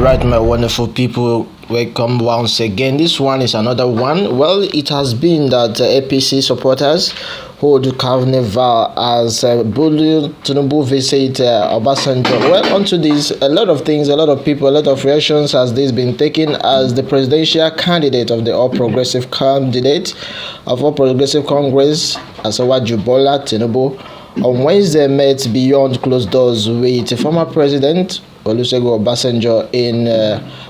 Right, my wonderful people, welcome once again. This one is another one. Well, it has been that APC supporters hold carnival as Tinubu visit Obasanjo. Well, onto this, a lot of things, a lot of people, a lot of reactions has this been taken as the presidential candidate of the All Progressive candidate of All Progressive Congress, Asawaju Bola Tinubu, on Wednesday met beyond closed doors with former President Olusegun Obasanjo in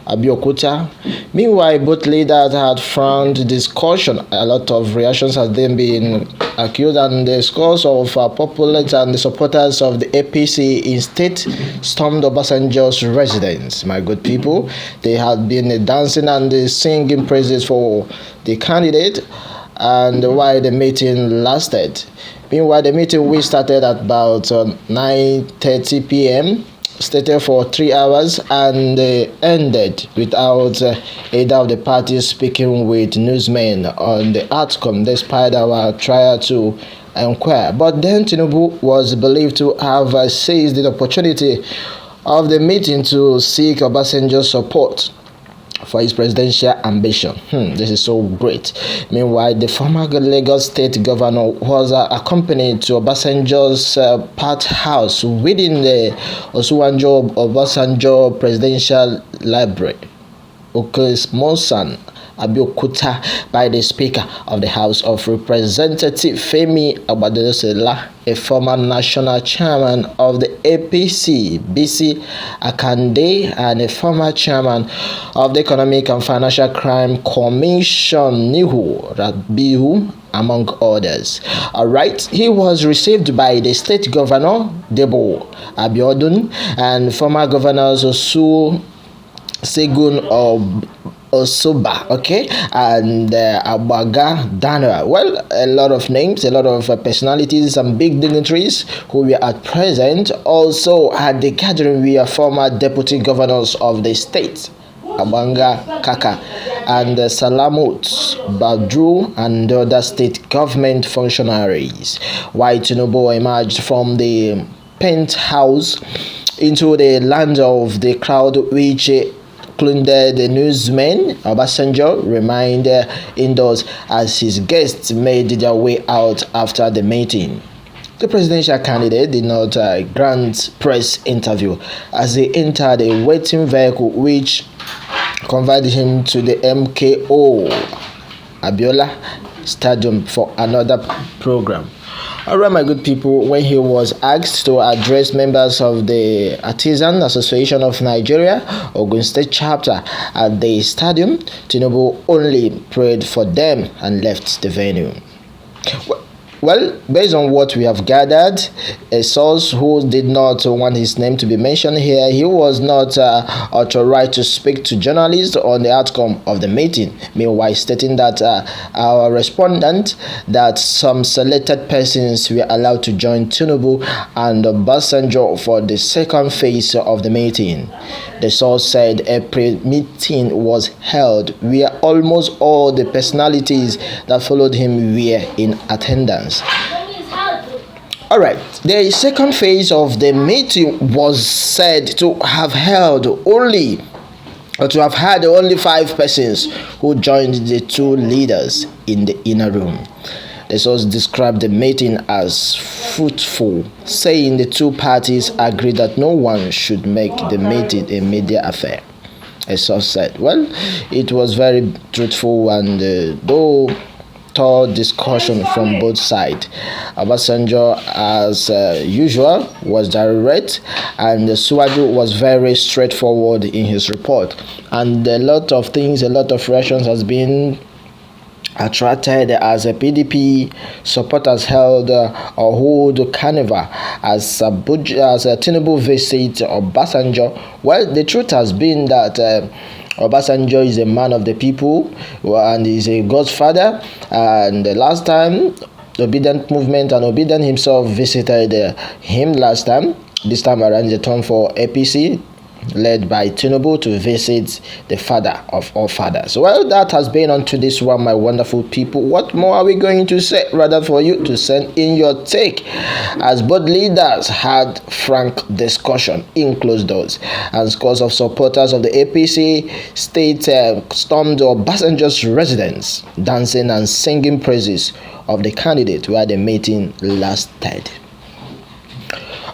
Abeokuta. Meanwhile, both leaders had frowned discussion. A lot of reactions have then been accused, and the scores of populace and the supporters of the APC instead stormed Obasanjo's residence. My good people, they had been dancing and singing praises for the candidate, and while the meeting lasted. Meanwhile, the meeting which started at about 9:30 p.m. stayed for 3 hours and ended without either of the parties speaking with newsmen on the outcome, despite our trial to inquire. But then Tinubu was believed to have seized the opportunity of the meeting to seek Obasanjo's support for his presidential ambition. This is so great. Meanwhile, the former Lagos state governor was accompanied to Obasanjo's part house within the Obasanjo Presidential Library, Mosan, Abeokuta, by the Speaker of the House of Representatives, Femi Abadosela, a former national chairman of the APC, BC Akande, and a former chairman of the Economic and Financial Crime Commission, Nihu Rabihu, among others. Alright, he was received by the state governor, Debo Abiodun, and former governors Osu Segun Osoba, okay, and Abaga Dana. Well, a lot of names, a lot of personalities, some big dignitaries who were at present. Also at the gathering were former deputy governors of the state, Abanga Kaka and Salamut Badru, and other state government functionaries. While Tinubu emerged from the penthouse into the land of the crowd, which included the newsmen, Obasanjo remained indoors as his guests made their way out after the meeting. The presidential candidate did not grant press interview as he entered a waiting vehicle which conveyed him to the MKO Abiola Stadium for another program. Alright, my good people, when he was asked to address members of the Artisan Association of Nigeria, Ogun State chapter, at the stadium, Tinubu only prayed for them and left the venue. Well, based on what we have gathered, a source who did not want his name to be mentioned here, he was not authorized to speak to journalists on the outcome of the meeting. Meanwhile, stating that our respondent that some selected persons were allowed to join Tinubu and Obasanjo for the second phase of the meeting. The source said a pre-meeting was held where almost all the personalities that followed him were in attendance. Alright, the second phase of the meeting was said to have held only, or to have had only 5 persons who joined the two leaders in the inner room. The source described the meeting as fruitful, saying the two parties agreed that no one should make the meeting a media affair. A source said, well, it was very truthful, and though thorough discussion from both sides. Obasanjo, as usual, was direct, and Suwaju was very straightforward in his report. And a lot of things, a lot of reactions has been attracted as a PDP supporters held or hold carnival as Tinubu visit Obasanjo. Well, the truth has been that Obasanjo is a man of the people and is a godfather, and the last time Obedient Movement and Obedient himself visited him last time. This time around the turn for APC. led by Tinubu to visit the father of all fathers. Well, that has been on to this one, my wonderful people. What more are we going to say? Rather for you to send in your take, as both leaders had frank discussion in closed doors, and scores of supporters of the APC state stormed Obasanjo's residence, dancing and singing praises of the candidate where the meeting lasted.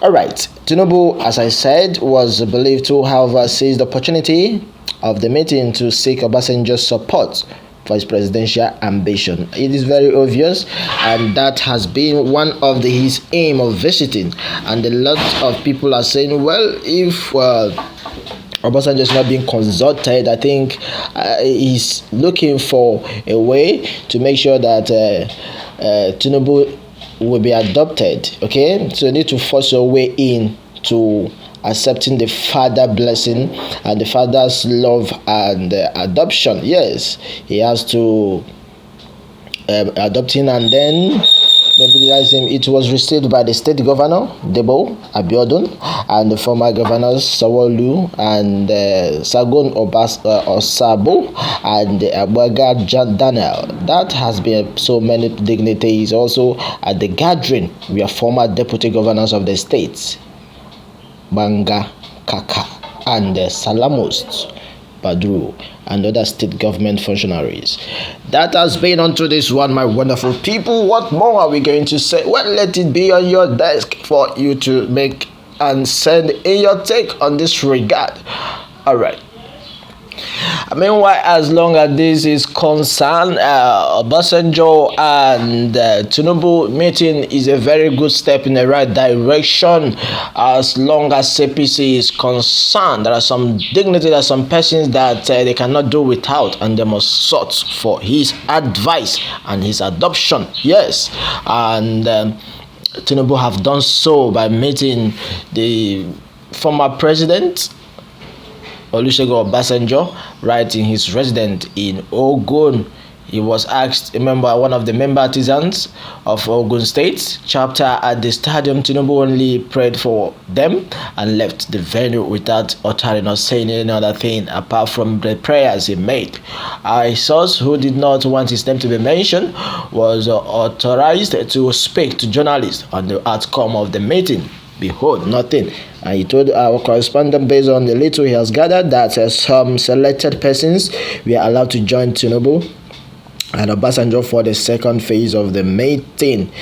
All right, Tinubu, as I said, was believed to have seized the opportunity of the meeting to seek Obasanjo's support for his presidential ambition. It is very obvious, and that has been one of his aim of visiting. And a lot of people are saying, well, if Obasanjo is not being consulted, I think he's looking for a way to make sure that Tinubu will be adopted. Okay, so you need to force your way in to accepting the father blessing and the father's love and adoption. Yes, he has to adopt him, and then mobilize him. It was received by the state governor Debo Abiodun and the former governors Sawolu and Sagon Osabo and Abuaga Daniel. That has been so many dignitaries also at the gathering. We are former deputy governors of the states, Banga Kaka and Salamos Badru and other state government functionaries. That has been onto this one, my wonderful people. What more are we going to say? Well, let it be on your desk for you to make and send in your take on this regard. All right. Meanwhile, as long as this is concerned, Obasanjo and Tinubu meeting is a very good step in the right direction. As long as APC is concerned, there are some dignity, there are some persons that they cannot do without, and they must sought for his advice and his adoption. Yes, and Tinubu have done so by meeting the former president Olusegun Obasanjo right in his residence in Ogun. He was asked, remember, one of the member artisans of Ogun State chapter at the stadium. Tinubu only prayed for them and left the venue without uttering or saying any other thing apart from the prayers he made. A source who did not want his name to be mentioned was authorized to speak to journalists on the outcome of the meeting. Behold, nothing. And he told our correspondent, based on the little he has gathered, that some selected persons were allowed to join Tinubu and Obasanjo for the second phase of the meeting.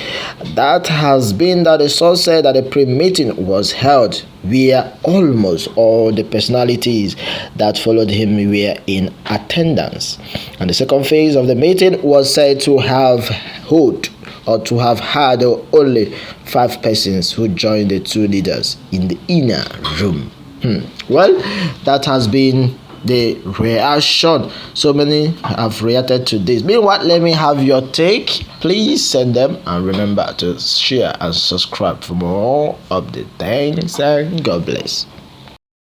That has been that the source said that the pre-meeting was held where almost all the personalities that followed him were in attendance. And the second phase of the meeting was said to have had only 5 persons who joined the two leaders in the inner room. Well, that has been the reaction. So many have reacted to this. Meanwhile, let me have your take. Please send them, and remember to share and subscribe for more updates. Thanks and God bless.